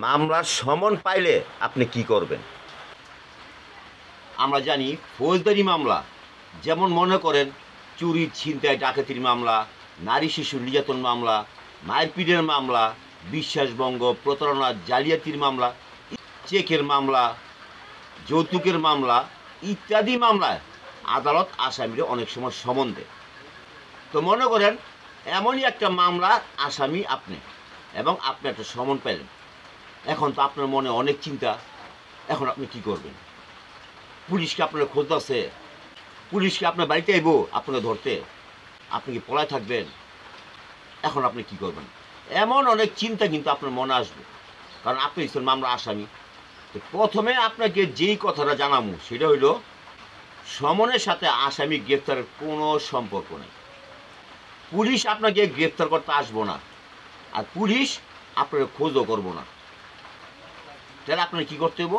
মামলার সমন পাইলে আপনি কি করবেন? আমরা জানি ফৌজদারি মামলা, যেমন মনে করেন চুরি, ছিনতাই, ডাকাতির মামলা, নারী শিশু নির্যাতন মামলা, মারপিটের মামলা, বিশ্বাসভঙ্গ, প্রতারণা, জালিয়াতির মামলা, চেকের মামলা, যৌতুকের মামলা ইত্যাদি মামলায় আদালত আসামির অনেক সময় সমন দেয়। তো মনে করেন এমনই একটা মামলার আসামি আপনি, এবং আপনি একটা সমন পেলেন। এখন তো আপনার মনে অনেক চিন্তা। এখন আপনি কি করবেন? পুলিশকে আপনার খোঁজ আছে, পুলিশকে আপনার বাড়িতে আইব আপনাকে ধরতে, আপনি কি পলায় থাকবেন? এখন আপনি কি করবেন? এমন অনেক চিন্তা কিন্তু আপনার মনে আসবে, কারণ আপনি হচ্ছেন মামলা আসামি। তো প্রথমে আপনাকে যেই কথাটা জানাবো সেটা হইল, সমনের সাথে আসামি গ্রেফতারের কোনো সম্পর্ক নেই। পুলিশ আপনাকে গ্রেফতার করতে আসবো না, আর পুলিশ আপনার খোঁজও করবো না। তাহলে আপনার কী করতে হবো?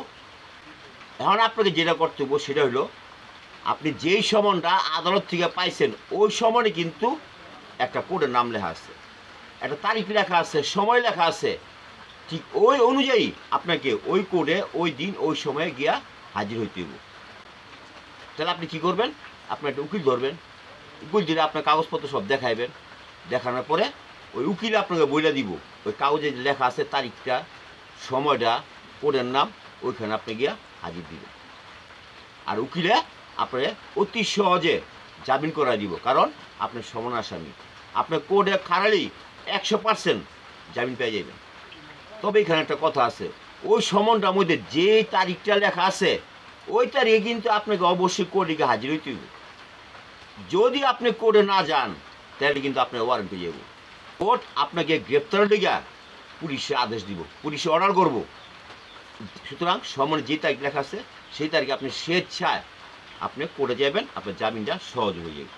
এখন আপনাকে যেটা করতে হবো সেটা হলো, আপনি যেই সমনটা আদালত থেকে পাইছেন ওই সমনে কিন্তু একটা কোডের নাম লেখা আছে, একটা তারিখ লেখা আছে, সময় লেখা আছে। ঠিক ওই অনুযায়ী আপনাকে ওই কোডে ওই দিন ওই সময়ে গিয়া হাজির হইতে হইব। তাহলে আপনি কী করবেন? আপনি একটা উকিল ধরবেন, উকিল দিলে আপনার কাগজপত্র সব দেখাইবেন। দেখানোর পরে ওই উকিল আপনাকে বইলা দিব ওই কাগজে লেখা আছে তারিখটা, সময়টা, কোডের নাম, ওইখানে আপনি গিয়া হাজির দিবেন। আর উকিলে আপনি অতি সহজে জামিন করা দিব, কারণ আপনি সমন আসামি। আপনার কোডে খারালেই 100% জামিন পেয়ে যাবেন। তবে এখানে একটা কথা আছে, ওই সমনটার মধ্যে যে তারিখটা লেখা আছে ওই তারিখে কিন্তু আপনাকে অবশ্যই কোর্টে গিয়ে হাজির হইতে হবে। যদি আপনি কোর্টে না যান তাহলে কিন্তু আপনার ওয়ারেন্ট পেয়ে যাবো। কোর্ট আপনাকে গ্রেপ্তারের লেগে পুলিশে আদেশ দিব, পুলিশে অর্ডার করব। সুতরাং সমনে যে তারিখ লেখা আছে সেই তারিখে আপনি স্বেচ্ছায় আপনি কোর্টে যাবেন, আপনার জামিনটা সহজ হয়ে যাবে।